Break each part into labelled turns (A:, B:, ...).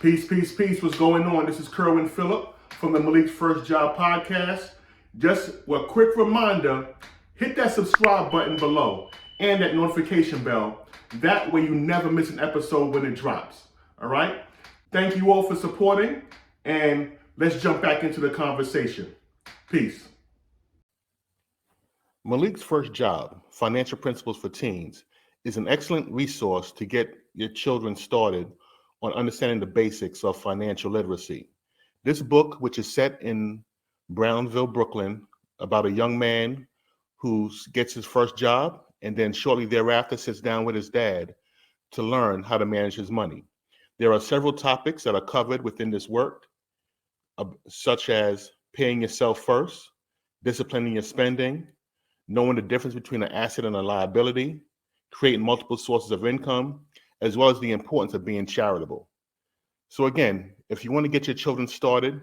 A: Peace, peace, peace. What's going on? This is Kerwin Phillip from the Malik's First Job podcast. Just a quick reminder, hit that subscribe button below and that notification bell. That way you never miss an episode when it drops. All right? Thank you all for supporting, and let's jump back into the conversation. Peace. Malik's First Job, Financial Principles for Teens, is an excellent resource to get your children started on understanding the basics of financial literacy. This book, which is set in Brownsville, Brooklyn, about a young man who gets his first job and then shortly thereafter sits down with his dad to learn how to manage his money. There are several topics that are covered within this work, such as paying yourself first, disciplining your spending, knowing the difference between an asset and a liability, creating multiple sources of income, as well as the importance of being charitable. So again, if you want to get your children started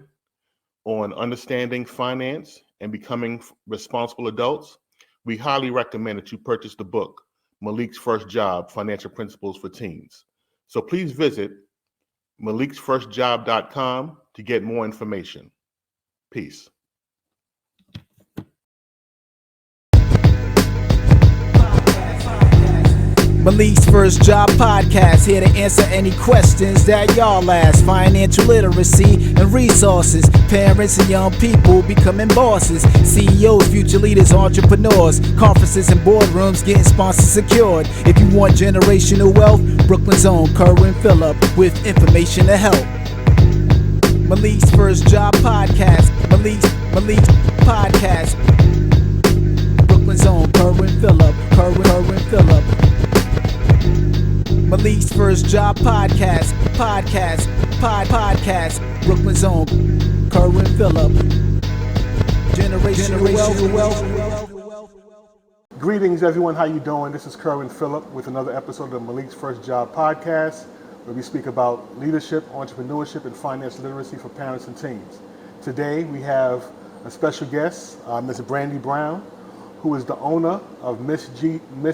A: on understanding finance and becoming responsible adults, we highly recommend that you purchase the book, Malik's First Job, Financial Principles for Teens. So please visit maliksfirstjob.com to get more information. Peace.
B: Malik's First Job Podcast, here to answer any questions that y'all ask. Financial literacy and resources. Parents and young people becoming bosses. CEOs, future leaders, entrepreneurs. Conferences and boardrooms getting sponsors secured. If you want generational wealth, Brooklyn's own Kerwin Phillip with information to help. Malik's First Job Podcast. Malik's Podcast. Brooklyn's own Kerwin Phillip. Kerwin Phillip. Malik's First Job Podcast. Brooklyn's own Kerwin Phillip. Generational wealth.
A: Greetings, everyone. How you doing? This is Kerwin Phillip with another episode of Malik's First Job Podcast, where we speak about leadership, entrepreneurship, and finance literacy for parents and teens. Today, we have a special guest, Ms. Brandi Brown, who is the owner of Miss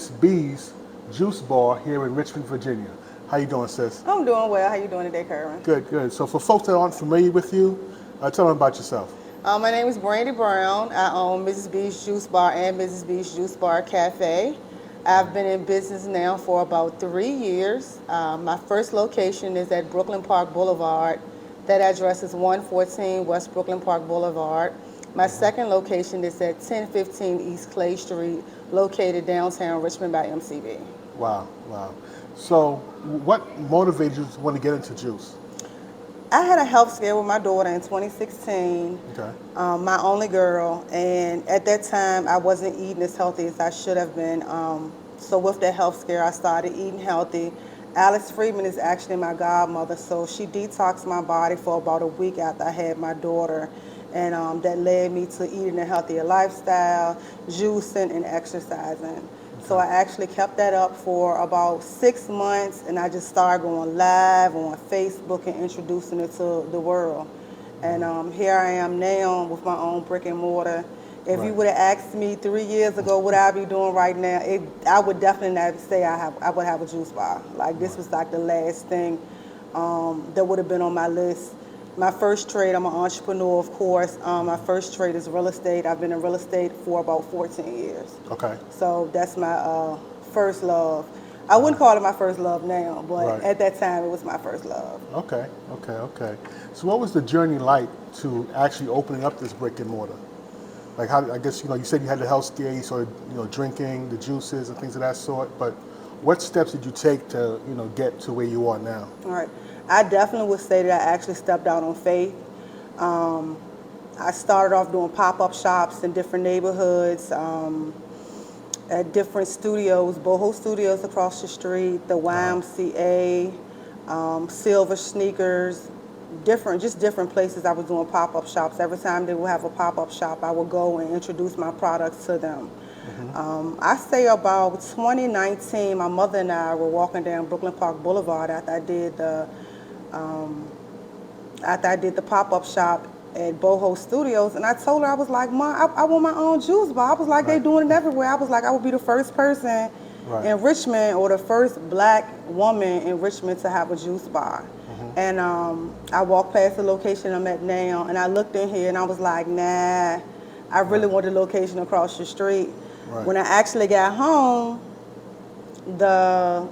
A: B's Juice Bar here in Richmond, Virginia. How you doing, sis?
C: I'm doing well. How you doing today, Kerwin?
A: Good. So for folks that aren't familiar with you, tell them about yourself.
C: My name is Brandi Brown. I own Mrs. B's Juice Bar and Mrs. B's Juice Bar Cafe. I've been in business now for about 3 years. My first location is at Brookland Park Boulevard. That address is 114 West Brookland Park Boulevard. My second location is at 1015 East Clay Street, located downtown Richmond by MCB.
A: Wow. So what motivated you to want to get into juice?
C: I had a health scare with my daughter in 2016,
A: Okay.
C: my only girl, and at that time I wasn't eating as healthy as I should have been. So with that health scare, I started eating healthy. Alice Freeman is actually my godmother, so she detoxed my body for about a week after I had my daughter, and that led me to eating a healthier lifestyle, juicing, and exercising. So I actually kept that up for about 6 months, and I just started going live on Facebook and introducing it to the world. And here I am now with my own brick and mortar. If you would have asked me 3 years ago what I'd be doing right now, I would definitely not say I would have a juice bar. Like, this was like the last thing that would have been on my list. My first trade, I'm an entrepreneur, of course. My first trade is real estate. I've been in real estate for about 14 years.
A: Okay.
C: So that's my first love. I wouldn't call it my first love now, but at that time it was my first love.
A: Okay. So what was the journey like to actually opening up this brick and mortar? Like, how, I guess, you said you had the health scare, you started, drinking the juices and things of that sort, but what steps did you take to, get to where you are now?
C: All right. I definitely would say that I actually stepped out on faith. I started off doing pop-up shops in different neighborhoods, at different studios, boho studios across the street, the YMCA, Silver Sneakers, different places I was doing pop-up shops. Every time they would have a pop-up shop, I would go and introduce my products to them. I say about 2019, my mother and I were walking down Brookland Park Boulevard after I did the pop-up shop at Boho Studios, and I told her, I was like, Mom, I want my own juice bar. I was like, they doing it everywhere. I was like, I would be the first person
A: Right.
C: in Richmond, or the first black woman in Richmond to have a juice bar. And I walked past the location I'm at now, and I looked in here and I was like, nah, I really want the location across the street.
A: Right.
C: When I actually got home, the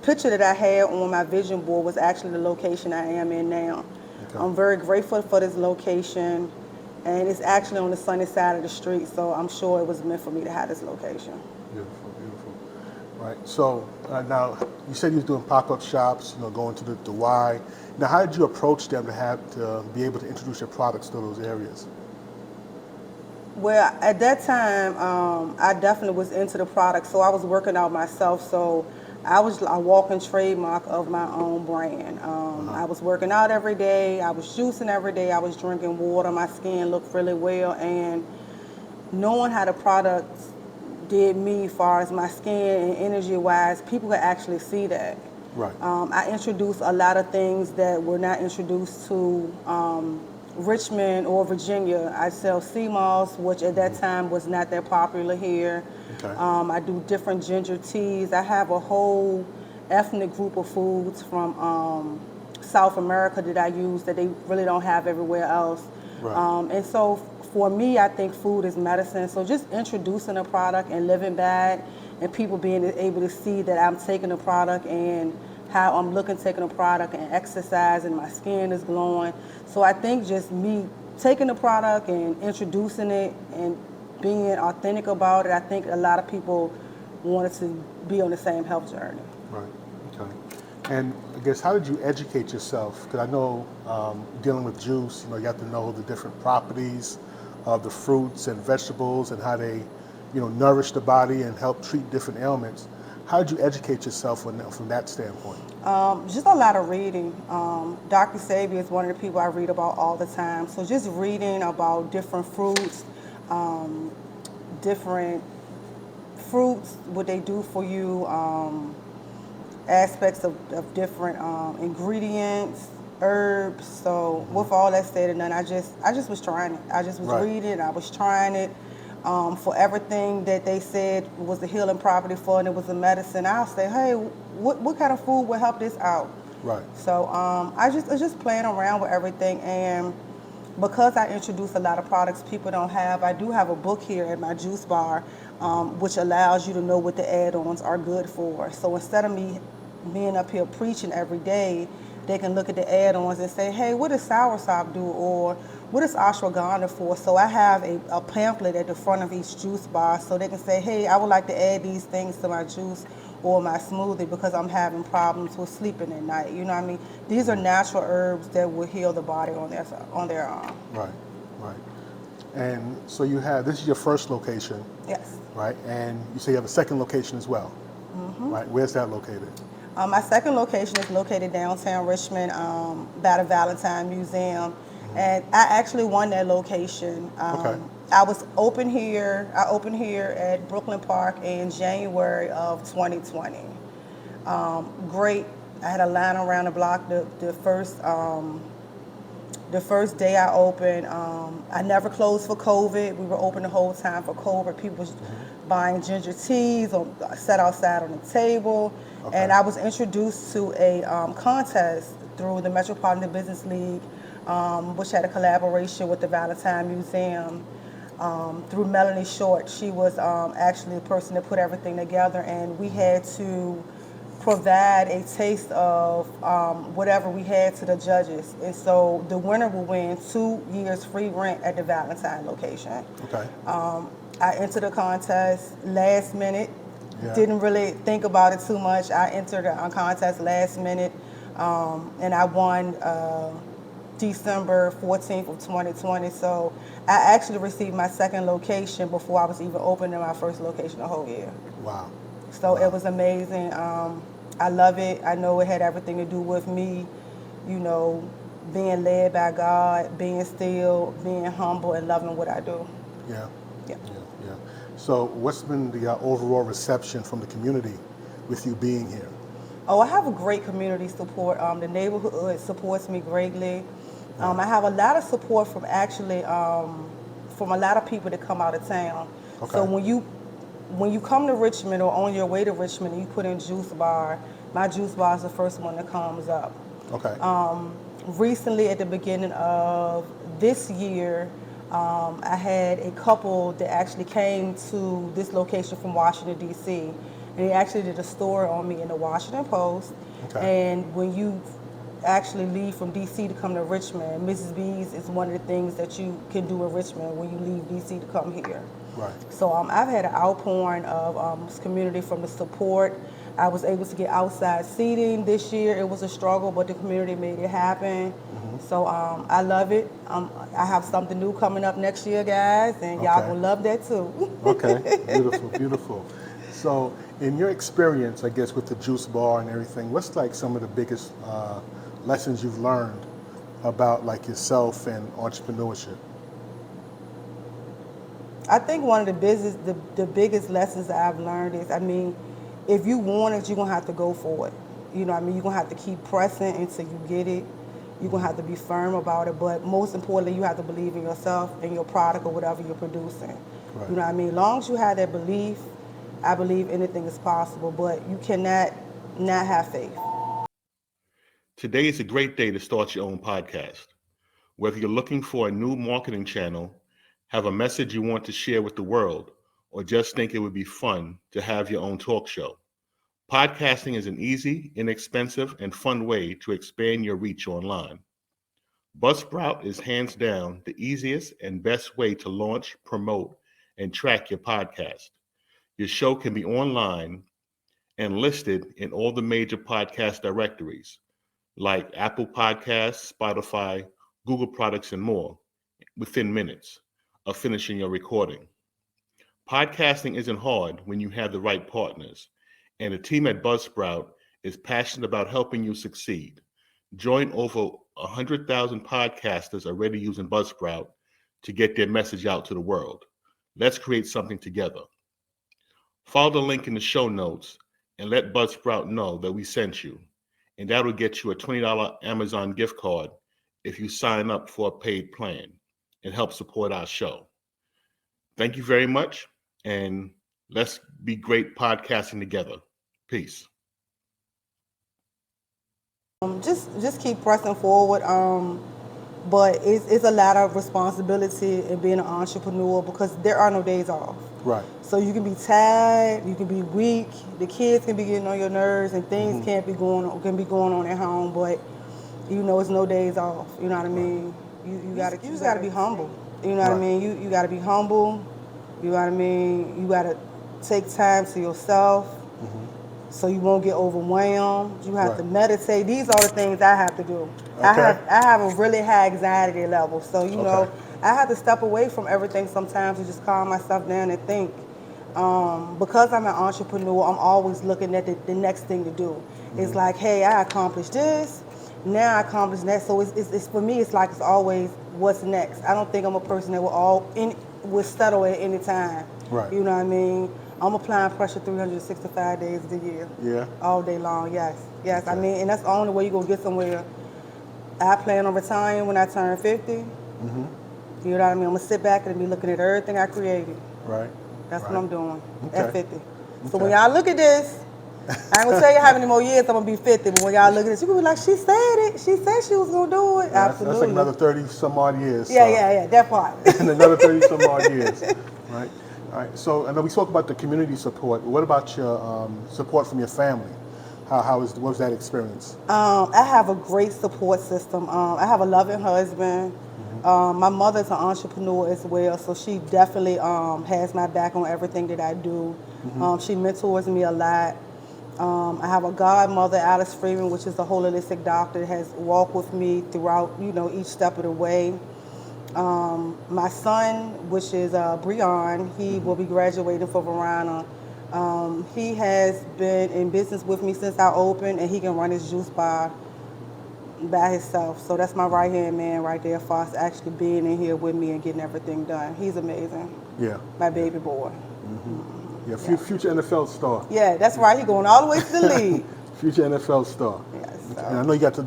C: picture that I had on my vision board was actually the location I am in now.
A: Okay.
C: I'm very grateful for this location, and it's actually on the sunny side of the street, so I'm sure it was meant for me to have this location.
A: Beautiful, beautiful. Right. So now you said you was doing pop-up shops, going to the Y. Now, how did you approach them to be able to introduce your products to those areas?
C: Well, at that time, I definitely was into the product, so I was working out myself. So I was a walking trademark of my own brand. I was working out every day. I was juicing every day. I was drinking water. My skin looked really well, and knowing how the products did me as far as my skin and energy-wise, people could actually see that.
A: Right.
C: I introduced a lot of things that were not introduced to Richmond or Virginia. I sell sea moss, which at that time was not that popular here.
A: Okay.
C: I do different ginger teas. I have a whole ethnic group of foods from South America that I use that they really don't have everywhere else.
A: Right.
C: And so for me, I think food is medicine. So just introducing a product and living by it, and people being able to see that I'm taking a product and how I'm looking taking a product and exercising, my skin is glowing. So I think just me taking the product and introducing it and being authentic about it, I think a lot of people wanted to be on the same health journey.
A: Right. Okay. And I guess, how did you educate yourself? Because I know dealing with juice, you have to know the different properties of the fruits and vegetables and how they, nourish the body and help treat different ailments. How did you educate yourself from that standpoint?
C: Just a lot of reading. Dr. Sabi is one of the people I read about all the time. So just reading about different fruits, what they do for you, aspects of different ingredients, herbs. So with all that said and done, I just was trying it. I just was reading, I was trying it. For everything that they said was a healing property for, and it was a medicine, I'll say, hey, what kind of food would help this out? Right. So I was just playing around with everything, and because I introduce a lot of products people don't have, I do have a book here at my juice bar, which allows you to know what the add-ons are good for. So instead of me being up here preaching every day, they can look at the add-ons and say, hey, what does soursop do, or what is ashwagandha for? So I have a pamphlet at the front of each juice bar, so they can say, hey, I would like to add these things to my juice or my smoothie because I'm having problems with sleeping at night. You know what I mean? These are natural herbs that will heal the body on their own. Right, right. And so this is your first location. Yes. Right, and you say you have a second location as well. Mm-hmm. Right, where's that located? My second location is located downtown Richmond by the Valentine Museum. And I actually won that location. I opened here at Brookland Park in January of 2020. Great. I had a line around the block the first day I opened. I never closed for COVID. We were open the whole time for COVID. People was buying ginger teas or sat outside on the table. Okay. And I was introduced to a contest through the Metropolitan Business League, which had a collaboration with the Valentine Museum through Melanie Short. She was actually the person that put everything together, and we had to provide a taste of whatever we had to the judges. And so the winner will win 2 years free rent at the Valentine location. Okay. I entered the contest last minute. Yeah. Didn't really think about it too much. I entered a contest last minute, and I won December 14th of 2020. So I actually received my second location before I was even opening my first location the whole year. Wow. So it was amazing. I love it. I know it had everything to do with me, being led by God, being still, being humble, and loving what I do. Yeah. Yeah. Yeah. So what's been the overall reception from the community with you being here? Oh, I have a great community support. The neighborhood supports me greatly. I have a lot of support from from a lot of people that come out of town. Okay. So when you when you come to Richmond or on your way to Richmond and you put in juice bar, my juice bar is the first one that comes up.
A: Okay.
C: Recently, at the beginning of this year, I had a couple that actually came to this location from Washington, D.C., and they actually did a story on me in the Washington Post.
A: Okay.
C: And when you actually leave from D.C. to come to Richmond, Mrs. B's is one of the things that you can do in Richmond when you leave D.C. to come here.
A: Right.
C: So I've had an outpouring of community from the support. I was able to get outside seating this year. It was a struggle, but the community made it happen. So I love it. I have something new coming up next year, guys, and y'all gonna love that too.
A: Okay, beautiful, beautiful. So in your experience, I guess, with the juice bar and everything, what's like some of the biggest lessons you've learned about like yourself and entrepreneurship?
C: I think one of the biggest lessons that I've learned is, I mean, if you want it, you're gonna have to go for it. You know what I mean? You're gonna have to keep pressing until you get it. You're gonna have to be firm about it, but most importantly, you have to believe in yourself and your product or whatever you're producing.
A: Right.
C: You know what I mean? As long as you have that belief, I believe anything is possible, but you cannot not have faith.
A: Today is a great day to start your own podcast. Whether you're looking for a new marketing channel, have a message you want to share with the world, or just think it would be fun to have your own talk show, podcasting is an easy, inexpensive, and fun way to expand your reach online. Buzzsprout is hands down the easiest and best way to launch, promote, and track your podcast. Your show can be online and listed in all the major podcast directories like Apple Podcasts, Spotify, Google products, and more within minutes of finishing your recording. Podcasting isn't hard when you have the right partners, and the team at Buzzsprout is passionate about helping you succeed. Join over 100,000 podcasters already using Buzzsprout to get their message out to the world. Let's create something together. Follow the link in the show notes and let Buzzsprout know that we sent you, and that will get you a $20 Amazon gift card if you sign up for a paid plan and help support our show. Thank you very much, and let's be great podcasting together. Peace.
C: Just keep pressing forward. But it's a lot of responsibility in being an entrepreneur because there are no days off.
A: Right.
C: So you can be tired, you can be weak, the kids can be getting on your nerves, and things can be going on at home. But you know, it's no days off. You know what I mean? You gotta be humble. You know what I mean? You gotta be humble. You know what I mean? You gotta take time to yourself. So you won't get overwhelmed. You have to meditate. These are the things I have to do.
A: Okay.
C: I have a really high anxiety level. So, you know, I have to step away from everything sometimes and just calm myself down and think. Because I'm an entrepreneur, I'm always looking at the next thing to do. It's like, hey, I accomplished this. Now I accomplished that. So it's for me, it's like it's always what's next. I don't think I'm a person that will settle at any time.
A: Right.
C: You know what I mean? I'm applying pressure 365 days of the year.
A: Yeah.
C: All day long, yes. Yes, I mean, and that's the only way you're going to get somewhere. I plan on retiring when I turn 50. You know what I mean? I'm going to sit back and be looking at everything I created.
A: Right.
C: That's what I'm doing at 50. So
A: Okay.
C: when y'all look at this, I ain't going to tell you how many more years I'm going to be 50, but when y'all look at this, you're going to be like, she said it. She said she was going to do it.
A: Yeah,
C: Absolutely.
A: That's like another 30 some odd years.
C: Yeah, that part.
A: And another 30 some odd years. Right. All right. So I know we spoke about the community support. What about your support from your family? What was that experience?
C: I have a great support system. I have a loving husband. My mother's an entrepreneur as well, so she definitely has my back on everything that I do. She mentors me a lot. I have a godmother, Alice Freeman, which is a holistic doctor, that has walked with me throughout, each step of the way. My son, which is Breon, he will be graduating for Verona. He has been in business with me since I opened, and he can run his juice bar by himself. So that's my right-hand man right there, for us actually being in here with me and getting everything done. He's amazing.
A: Yeah.
C: My baby boy.
A: Yeah, future NFL star.
C: Yeah, that's right. He's going all the way to the league.
A: Future NFL star.
C: Yes.
A: And I know you got your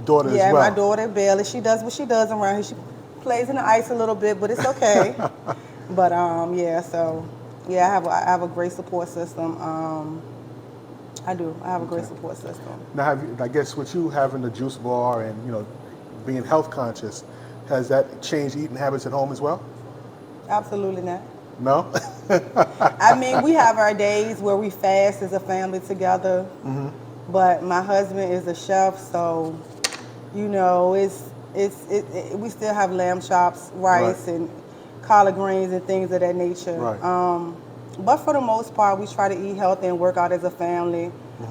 A: daughter as well.
C: Yeah, my daughter, Bailey, she does what she does around here. She plays in the ice a little bit, but it's okay. But, so Yeah, I have a great support system. I do. I have a great support system.
A: Now, I guess with you having the juice bar and being health conscious, has that changed eating habits at home as well?
C: Absolutely not.
A: No.
C: I mean, we have our days where we fast as a family together. But my husband is a chef, so we still have lamb chops, rice, and collard greens and things of that nature.
A: Right.
C: But for the most part, we try to eat healthy and work out as a family. We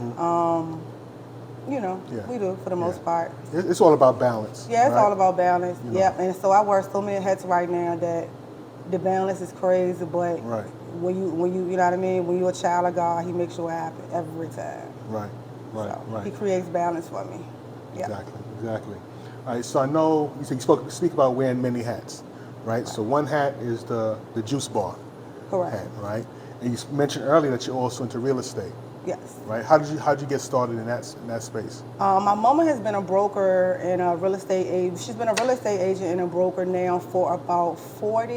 C: do for the most part.
A: It's all about balance.
C: Yeah, it's
A: right?
C: all about balance. Yep. And so I wear so many hats right now that the balance is crazy. But when you know what I mean, when you're a child of God, He makes sure it happen every time.
A: Right.
C: So He creates balance for me. Yep.
A: Exactly. All right. So I know you speak about wearing many hats, right? So one hat is the juice bar.
C: Correct.
A: Hat, right? And you mentioned earlier that you're also into real estate.
C: Yes.
A: Right. How did you get started in that space?
C: My mama has been a broker and a real estate agent. She's been a real estate agent and a broker now for about 40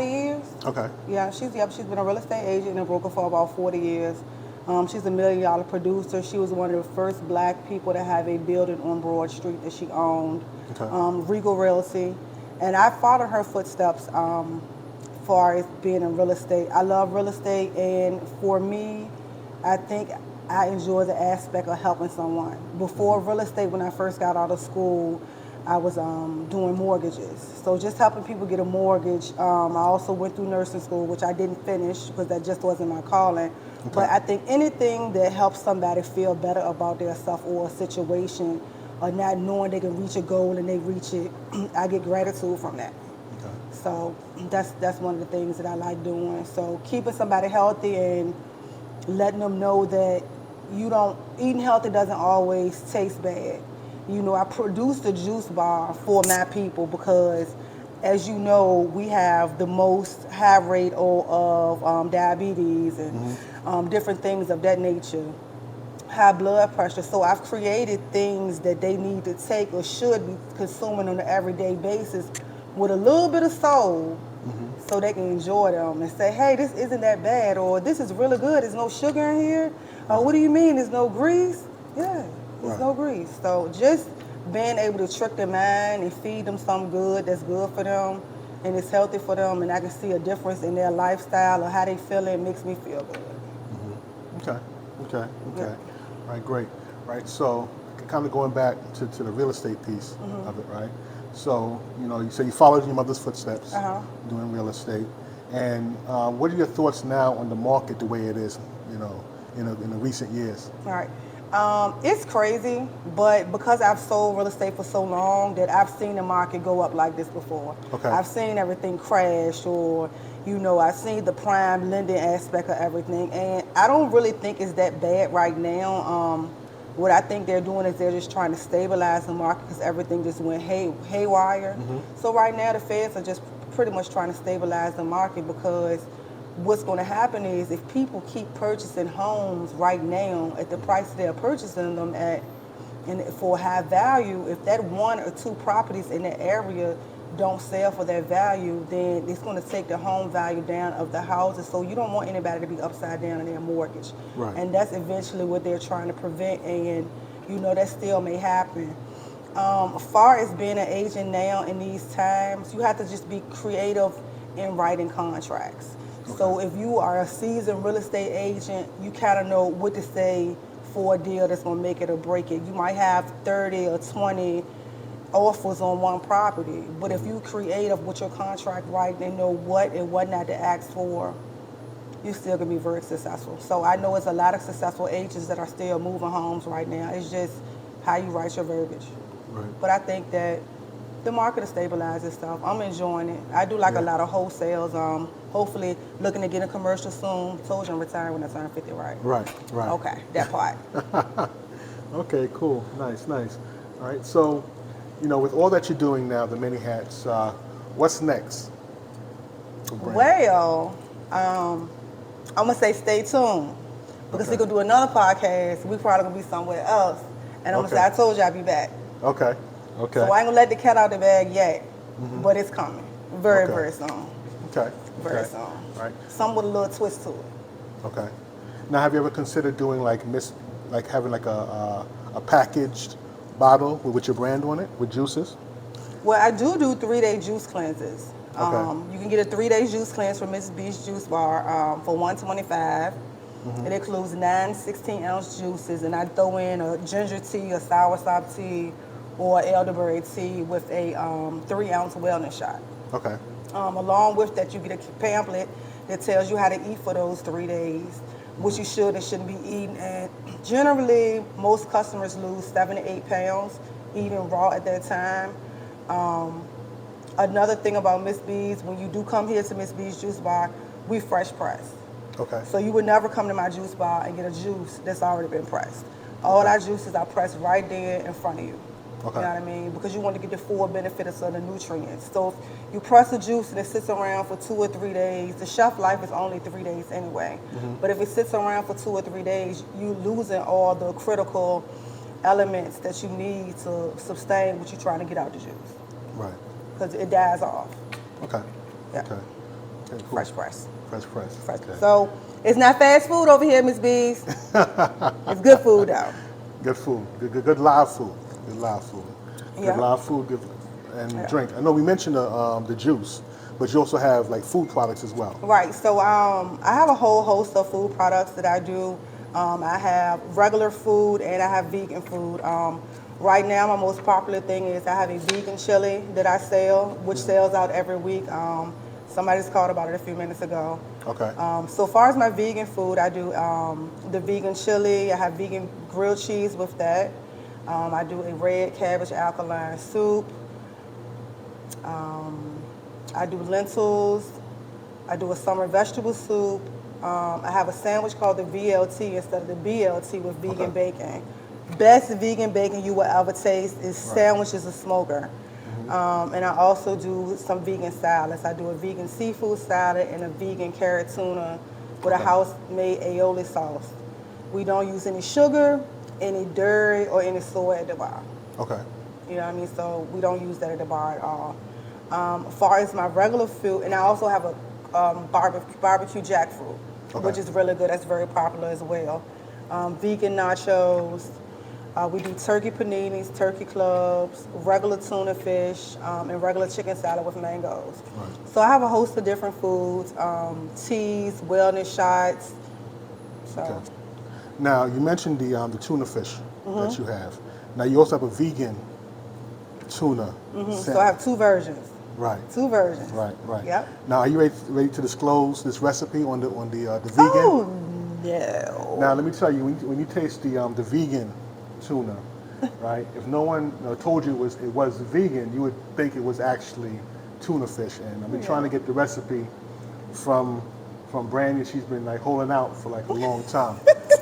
C: years.
A: Okay.
C: Yeah, she's been a real estate agent and a broker for about 40 years. She's a $1 million producer. She was one of the first black people to have a building on Broad Street that she owned, Regal Realty. And I followed her footsteps far as being in real estate. I love real estate, and for me, I think I enjoy the aspect of helping someone. Before real estate, when I first got out of school, I was doing mortgages. So just helping people get a mortgage. I also went through nursing school, which I didn't finish because that just wasn't my calling. Okay. But I think anything that helps somebody feel better about their stuff or a situation, or not knowing they can reach a goal and they reach it, I get gratitude from that. Okay. So that's one of the things that I like doing. So keeping somebody healthy and letting them know that eating healthy doesn't always taste bad. I produce the juice bar for my people because, as you know, we have the most high rate of diabetes and different things of that nature. High blood pressure. So I've created things that they need to take or should be consuming on an everyday basis with a little bit of soul so they can enjoy them and say, hey, this isn't that bad, or this is really good. There's no sugar in here. What do you mean there's no grease? Yeah, there's no grease. So just being able to trick their mind and feed them something good that's good for them and it's healthy for them, and I can see a difference in their lifestyle or how they feel, it makes me feel good.
A: Okay. Yeah. All right, great. Right, so kind of going back to the real estate piece of it, right? So, you say you followed your mother's footsteps doing real estate. And what are your thoughts now on the market the way it is, in the recent years?
C: All right. It's crazy, but because I've sold real estate for so long that I've seen the market go up like this before. Okay. I've seen everything crash, or I've seen the prime lending aspect of everything, and I don't really think it's that bad right now. What I think they're doing is they're just trying to stabilize the market because everything just went haywire. So right now the Feds are just pretty much trying to stabilize the market, because what's going to happen is if people keep purchasing homes right now at the price they're purchasing them at and for high value, if that one or two properties in that area don't sell for that value, then it's going to take the home value down of the houses. So you don't want anybody to be upside down in their mortgage. Right. And that's eventually what they're trying to prevent, and that still may happen. As far as being an agent now in these times, you have to just be creative in writing contracts. Okay. So if you are a seasoned real estate agent, you kind of know what to say for a deal that's going to make it or break it. You might have 30 or 20 offers on one property, but if you creative with your contract right and know what and what not to ask for, you're still going to be very successful. So I know it's a lot of successful agents that are still moving homes right now. It's just how you write your verbiage. Right. But I think that the market will stabilize itself. I'm enjoying it. I do a lot of wholesales. Hopefully looking to get a commercial soon. Told you I'm retiring when I turn 50, right? Right. Okay, that part.
A: Okay, cool. Nice. All right, so, with all that you're doing now, the many hats, what's next?
C: Well, I'm going to say stay tuned, because we're going to do another podcast. We're probably going to be somewhere else. And I'm going to say, I told you I'd be back. Okay. So I ain't going to let the cat out of the bag yet, but it's coming very, very soon.
A: Okay.
C: Very
A: Okay.
C: soon.
A: Right.
C: Some with a little twist to it.
A: Okay. Now, have you ever considered doing like having like a packaged bottle with your brand on it with juices?
C: Well, I do 3-day juice cleanses.
A: Okay.
C: You can get a 3-day juice cleanse from Miss B's Juice Bar for $125. It includes 9 16-ounce juices, and I throw in a ginger tea, a soursop tea, or elderberry tea with a 3-ounce wellness shot.
A: Okay.
C: Along with that, you get a pamphlet that tells you how to eat for those 3 days, what you should and shouldn't be eating. And generally, most customers lose 7 to 8 pounds eating raw at that time. Another thing about Miss B's, when you do come here to Miss B's Juice Bar, we fresh press.
A: Okay.
C: So you would never come to my juice bar and get a juice that's already been pressed. All our juices are pressed right there in front of you.
A: Okay.
C: You know what I mean? Because you want to get the full benefits of the nutrients. So if you press a juice and it sits around for 2 or 3 days, the shelf life is only 3 days anyway. But if it sits around for 2 or 3 days, you losing all the critical elements that you need to sustain what you're trying to get out the juice.
A: Right.
C: Because it dies off.
A: Okay.
C: Yeah.
A: Okay. Okay. Cool.
C: Fresh press.
A: Fresh press.
C: Fresh.
A: Okay.
C: So it's not fast food over here, Miss B's. It's good food though.
A: Good food. Good live food. Good live food.
C: Yeah.
A: Good live food. Good and drink. I know we mentioned the juice, but you also have like food products as well.
C: Right. So I have a whole host of food products that I do. I have regular food and I have vegan food. Right now, my most popular thing is I have a vegan chili that I sell, which sells out every week. Somebody just called about it a few minutes ago.
A: Okay.
C: So far as my vegan food, I do the vegan chili. I have vegan grilled cheese with that. I do a red cabbage alkaline soup. I do lentils. I do a summer vegetable soup. I have a sandwich called the VLT instead of the BLT with vegan bacon. Best vegan bacon you will ever taste is sandwiches of smoker. And I also do some vegan salads. I do a vegan seafood salad and a vegan carrot tuna with a house-made aioli sauce. We don't use any sugar, any dairy, or any soy at the bar.
A: Okay.
C: You know what I mean? So we don't use that at the bar at all. As far as my regular food, and I also have a barbecue jackfruit, which is really good. That's very popular as well. Vegan nachos. We do turkey paninis, turkey clubs, regular tuna fish, and regular chicken salad with mangoes.
A: Right.
C: So I have a host of different foods, teas, wellness shots. So.
A: Okay. Now you mentioned the tuna fish that you have. Now you also have a vegan tuna.
C: So I have 2 versions.
A: Right.
C: 2 versions.
A: Right. Right.
C: Yep.
A: Now are you ready to disclose this recipe on the vegan?
C: Oh no.
A: Now let me tell you, when you taste the vegan tuna, right? If no one told you it was vegan, you would think it was actually tuna fish. And I've been trying to get the recipe from Brandi. She's been like holding out for like a long time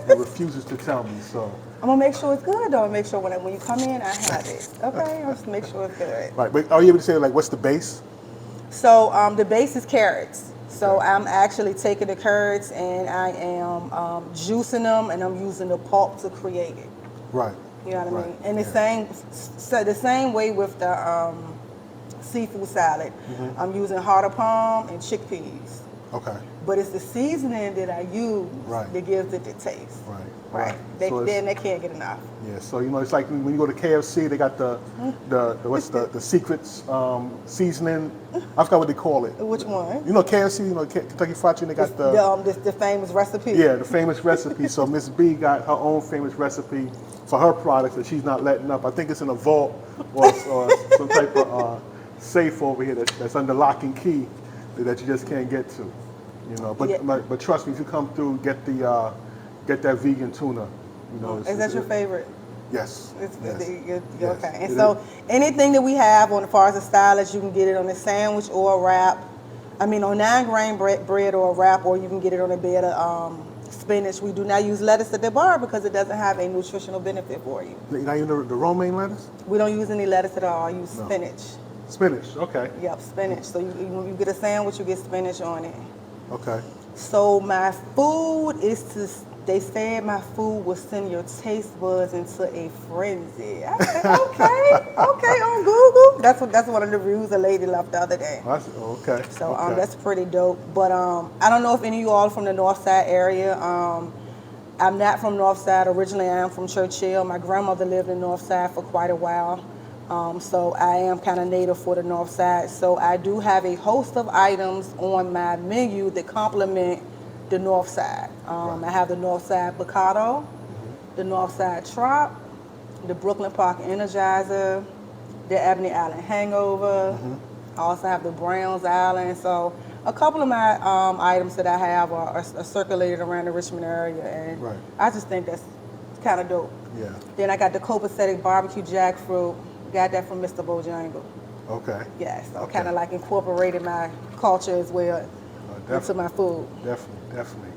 A: and refuses to tell me. So
C: I'm gonna make sure it's good though. Make sure when you come in, I have it. Okay, I'll just make sure it's good.
A: right, but are you able to say like what's the base?
C: So the base is carrots. So I'm actually taking the carrots and I am juicing them, and I'm using the pulp to create it.
A: Right.
C: You know what I mean? And
A: Yeah.
C: the same way with the seafood salad. I'm using heart of palm and chickpeas.
A: Okay.
C: But it's the seasoning that I use that gives it the taste.
A: Right.
C: They
A: So
C: can't get enough.
A: yeah. So it's like when you go to KFC, they got the what's the secrets seasoning. I forgot what they call it.
C: Which one?
A: KFC. Kentucky Fried Chicken. They got
C: The famous recipe.
A: Yeah, the famous recipe. So Miss B got her own famous recipe for her products that she's not letting up. I think it's in a vault or some type of safe over here that's under lock and key that you just can't get to. But trust me, if you come through, get that vegan tuna.
C: Is that your favorite?
A: Yes.
C: Yes.
A: Yes.
C: Okay. And so anything that we have on as far as the salads, you can get it on a sandwich or a wrap. I mean, on 9-grain bread or a wrap, or you can get it on a bed of spinach. We do not use lettuce at the bar because it doesn't have a nutritional benefit for you.
A: Not even the romaine lettuce?
C: We don't use any lettuce at all. I use spinach.
A: Spinach, okay.
C: Yep, spinach. So when you get a sandwich, you get spinach on it.
A: Okay.
C: So my food is to They said my food will send your taste buds into a frenzy. I said, okay, on Google. That's one of the reviews a lady left the other day.
A: Okay.
C: So
A: okay.
C: that's pretty dope. But I don't know if any of you all are from the North Side area. I'm not from North Side. Originally, I am from Churchill. My grandmother lived in North Side for quite a while. So I am kind of native for the North Side. So I do have a host of items on my menu that complement the North Side. I have the North Side Bocado, the North Side Trop, the Brookland Park Energizer, the Ebony Island Hangover. I also have the Browns Island. So a couple of my items that I have are circulated around the Richmond area, and I just think that's kind of dope.
A: Yeah.
C: Then I got the copacetic barbecue jackfruit. Got that from Mr. Bojangles.
A: Okay.
C: Yes, so kind of like incorporated my culture as well into my food.
A: Definitely.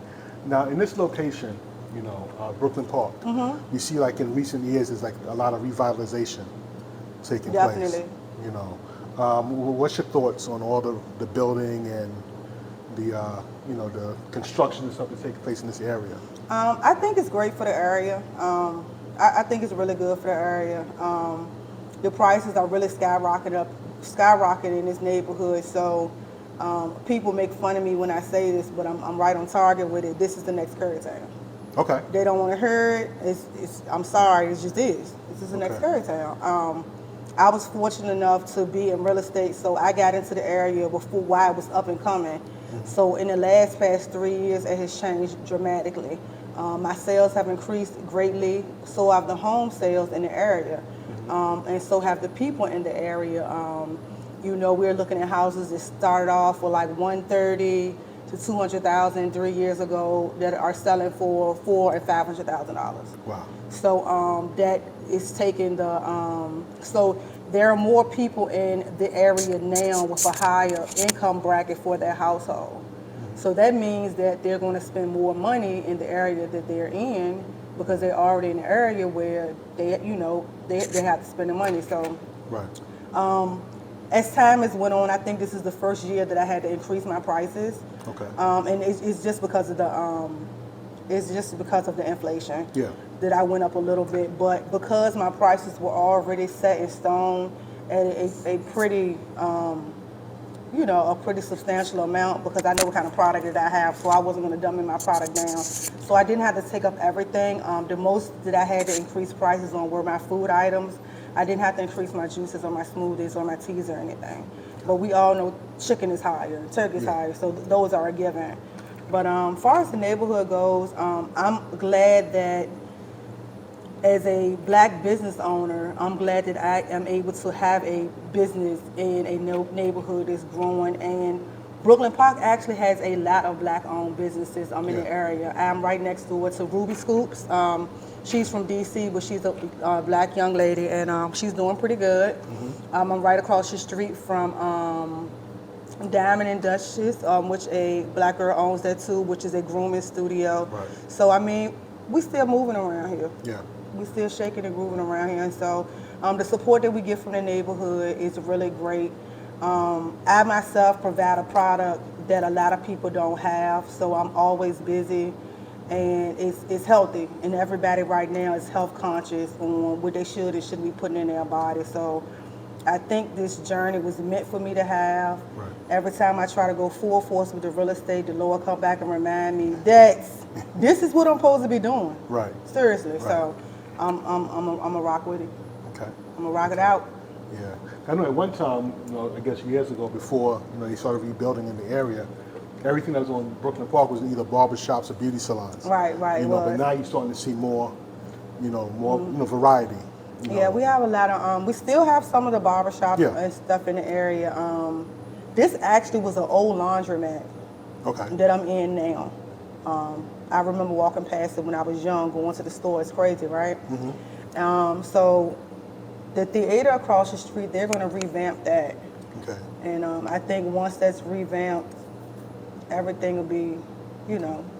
A: Now, in this location, you know, Brookland Park, we see like in recent years, there's like a lot of revitalization taking place. You know, what's your thoughts on all the building and the the construction and stuff that's taking place in this area?
C: I think it's great for the area. I think it's really good for the area. The prices are really skyrocketing in this neighborhood. So people make fun of me when I say this, but I'm right on target with it. This is the next Currytown.
A: Okay.
C: They don't want to hear it. I'm sorry, it just is. This is the next Currytown. I was fortunate enough to be in real estate, so I got into the area before while it was up and coming. So in the past 3 years, it has changed dramatically. My sales have increased greatly, so have the home sales in the area, and so have the people in the area. We're looking at houses that started off for like $130,000 to $200,000 3 years ago that are selling for $400,000 and $500,000.
A: Wow.
C: So that is taking so there are more people in the area now with a higher income bracket for their household. So that means that they're going to spend more money in the area that they're in because they're already in the area where they have to spend the money. So as time has went on, I think this is the first year that I had to increase my prices.
A: Okay.
C: And it's just because of the inflation.
A: Yeah.
C: That I went up a little bit, but because my prices were already set in stone at a pretty substantial amount, because I know what kind of product that I have, so I wasn't going to dumb my product down. So I didn't have to take up everything. The most that I had to increase prices on were my food items. I didn't have to increase my juices or my smoothies or my teas or anything. But we all know chicken is higher, turkey is higher, so those are a given. But as far as the neighborhood goes, I'm glad that as a black business owner, I'm glad that I am able to have a business in a neighborhood that's growing. And Brookland Park actually has a lot of black-owned businesses in the area. I'm right next door to Ruby Scoops. She's from D.C., but she's a black young lady, and she's doing pretty good. I'm right across the street from Diamond and Duchess, which a black girl owns that too, which is a grooming studio. Right. So, I mean, we still moving around here. Yeah. We still shaking and grooving around here. And so the support that we get from the neighborhood is really great. I myself provide a product that a lot of people don't have, so I'm always busy, and it's healthy. And everybody right now is health conscious on what they should and shouldn't be putting in their body. So I think this journey was meant for me to have. Right. Every time I try to go full force with the real estate, the Lord come back and remind me that this is what I'm supposed to be doing. Right. Seriously. Right. So I'm a rock with it. Okay. I'm gonna rock it out.
A: Yeah. I know at one time, I guess years ago, before they started rebuilding in the area, everything that was on Brookland Park was either barbershops or beauty salons.
C: Right.
A: But now you're starting to see more, more variety.
C: Yeah, we have a lot of. We still have some of the barbershops and stuff in the area. This actually was an old laundromat. Okay. That I'm in now. I remember walking past it when I was young, going to the store. It's crazy, right? Mm-hmm. So the theater across the street, they're going to revamp that. Okay. And I think once that's revamped, everything will be,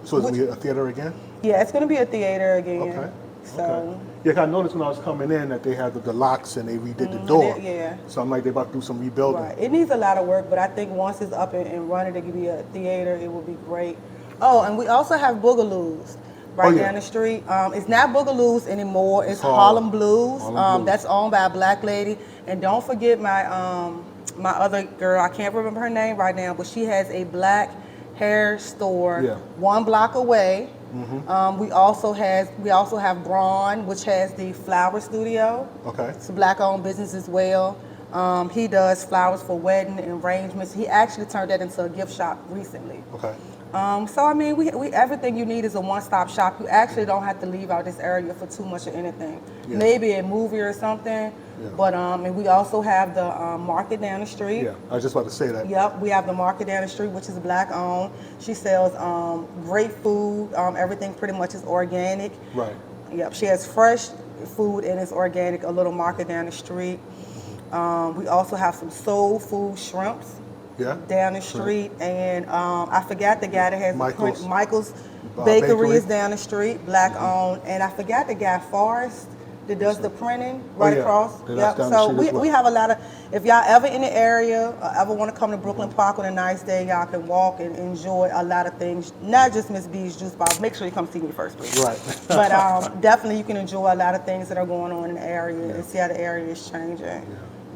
A: So it's going to be a theater again?
C: Yeah, it's going to be a theater again. Okay. So.
A: Okay. Yeah, I noticed when I was coming in that they had the locks and they redid the door. Yeah. So I'm like, they're about to do some rebuilding.
C: Right. It needs a lot of work, but I think once it's up and running, it could be a theater. It will be great. Oh, and we also have boogaloos. right
A: yeah.
C: down the street. It's not Boogaloo's anymore. It's
A: Harlem.
C: Harlem Blues.
A: Harlem Blues.
C: That's owned by a black lady. And don't forget my my other girl. I can't remember her name right now, but she has a black hair store
A: Yeah.
C: 1 block away. We also have Braun, which has the flower studio.
A: Okay.
C: It's a black-owned business as well. He does flowers for wedding arrangements. He actually turned that into a gift shop recently.
A: Okay.
C: So I mean, we everything you need is a one-stop shop. You actually don't have to leave out this area for too much of anything.
A: Yeah.
C: Maybe a movie or something.
A: Yeah.
C: But and we also have the market down the street.
A: Yeah, I was just about to say that.
C: Yep, we have the market down the street, which is black owned. She sells great food. Everything pretty much is organic.
A: Right.
C: Yep, she has fresh food and it's organic. A little market down the street. We also have some soul food shrimps.
A: Yeah.
C: Down the street, and I forgot the guy that has Michael's Bakery is down the street, black owned, and I forgot the guy Forrest that does the printing right across.
A: Yep.
C: So we have a lot of. If y'all ever in the area, ever want to come to Brookland Park on a nice day, y'all can walk and enjoy a lot of things. Not just Miss B's Juice Bar. Make sure you come see me first, please.
A: Right.
C: But definitely you can enjoy a lot of things that are going on in the area and see how the area is changing.
A: Yeah.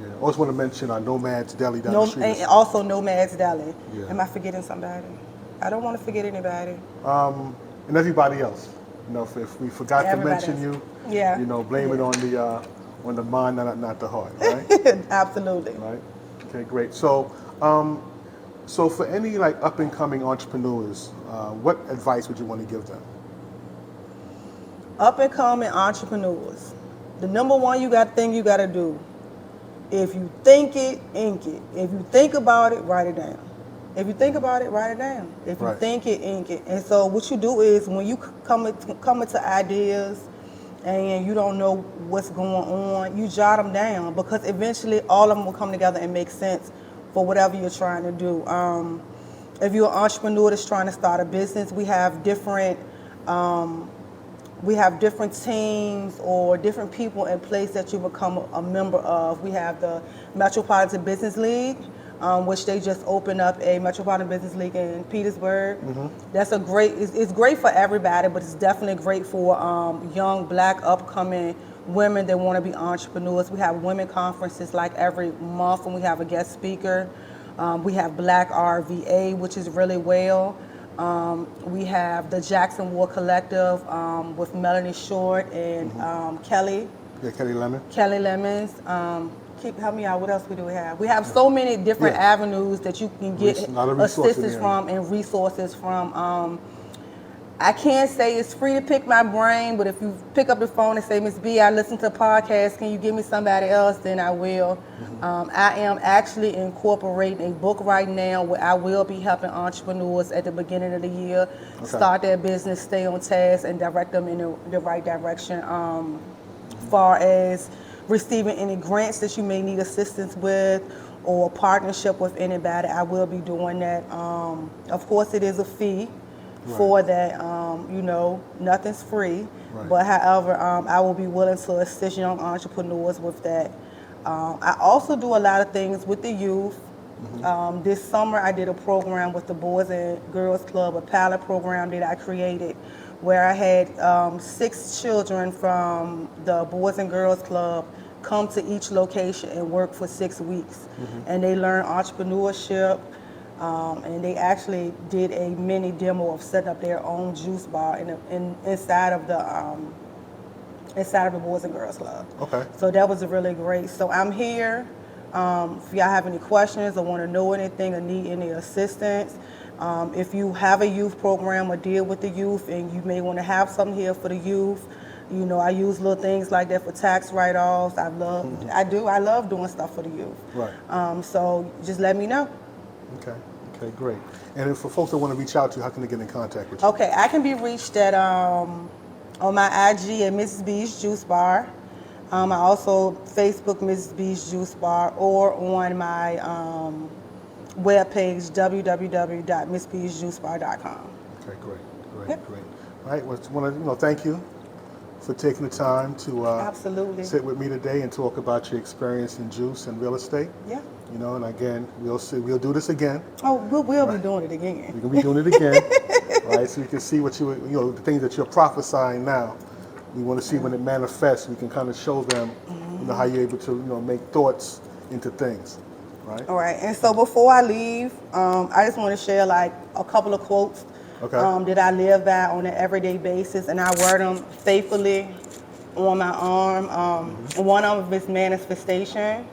A: I also want to mention Nomad's Deli down the street.
C: And also Nomad's Deli.
A: Yeah.
C: Am I forgetting somebody? I don't want to forget anybody.
A: And everybody else. You know, if we forgot to mention you, you know, blame it on the mind, not the heart, right?
C: Absolutely.
A: Right. Okay, great. So, so for any like up and coming entrepreneurs, what advice would you want to give them?
C: Up and coming entrepreneurs, the number one thing you got to do. If you think it, ink it. If you think about it, write it down. If you think about it, write it down. If you think it, ink it. And so what you do is when you come into ideas and you don't know what's going on, you jot them down because eventually all of them will come together and make sense for whatever you're trying to do. If you're an entrepreneur that's trying to start a business, we have different teams or different people in place that you become a member of. We have the Metropolitan Business League, which they just opened up a Metropolitan Business League in Petersburg. That's it's great for everybody, but it's definitely great for young black upcoming women that want to be entrepreneurs. We have women conferences like every month, and we have a guest speaker. We have Black RVA, which is really well. We have the Jackson War Collective with Melanie Short and Kelly. Yeah,
A: Kelly Lemon.
C: Kelly Lemons. Help me out. What else we have? We have so many different avenues that you can get assistance from and resources from. I can't say it's free to pick my brain, but if you pick up the phone and say, Miss B, I listen to podcasts, can you give me somebody else? Then I will. I am actually incorporating a book right now where I will be helping entrepreneurs at the beginning of the year start their business, stay on task, and direct them in the right direction. Far as receiving any grants that you may need assistance with or partnership with anybody, I will be doing that. Of course, it is a fee. For that, you know, nothing's free. But however, I will be willing to assist young entrepreneurs with that. I also do a lot of things with the youth. This summer, I did a program with the Boys and Girls Club, a pilot program that I created, where I had 6 children from the Boys and Girls Club come to each location and work for 6 weeks. And they learn entrepreneurship. And they actually did a mini demo of setting up their own juice bar inside of the Boys and Girls Club. Okay. So that was really great. So I'm here. If y'all have any questions or want to know anything or need any assistance, if you have a youth program or deal with the youth and you may want to have something here for the youth, you know, I use little things like that for tax write-offs. I love doing stuff for the youth. Right. So just let me know.
A: Okay, great. And if for folks that want to reach out to you, how can they get in contact with you?
C: Okay, I can be reached at on my IG at Mrs. B's Juice Bar. I also Facebook Mrs. B's Juice Bar or on my webpage www.missbsjuicebar.com.
A: Okay, great. All right, well, I want to thank you for taking the time to
C: absolutely
A: sit with me today and talk about your experience in juice and real estate.
C: Yeah.
A: You know, and again, we'll do this again.
C: Oh, we'll be doing it again.
A: We're going to be doing it again. right? So you can see what the things that you're prophesying now. We want to see when it manifests. We can kind of show them, how you're able to, make thoughts into things, right?
C: All right. And so before I leave, I just want to share like a couple of quotes that I live by on an everyday basis, and I wear them faithfully on my arm. One of them is manifestation.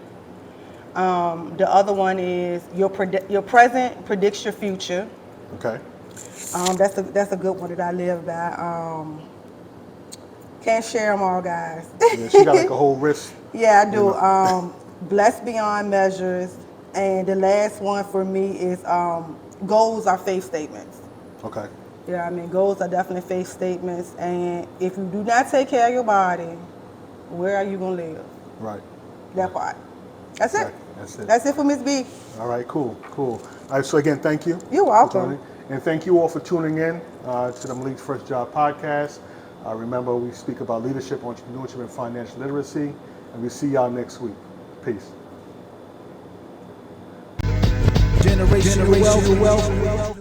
C: The other one is your present predicts your future.
A: Okay.
C: That's a good one that I live by. Can't share them all, guys.
A: Yeah, she got like a whole wrist.
C: Yeah, I do. Blessed beyond measures. And the last one for me is goals are faith statements.
A: Okay.
C: Yeah, I mean, goals are definitely faith statements. And if you do not take care of your body, where are you going to live?
A: Right.
C: That part. That's it.
A: Right. That's it.
C: That's it for Miss B.
A: All right, cool. All right, so again, thank you.
C: You're welcome.
A: And thank you all for tuning in to the Malik's First Job podcast. Remember, we speak about leadership, entrepreneurship, and financial literacy. And we see y'all next week. Peace.
B: Generational wealth.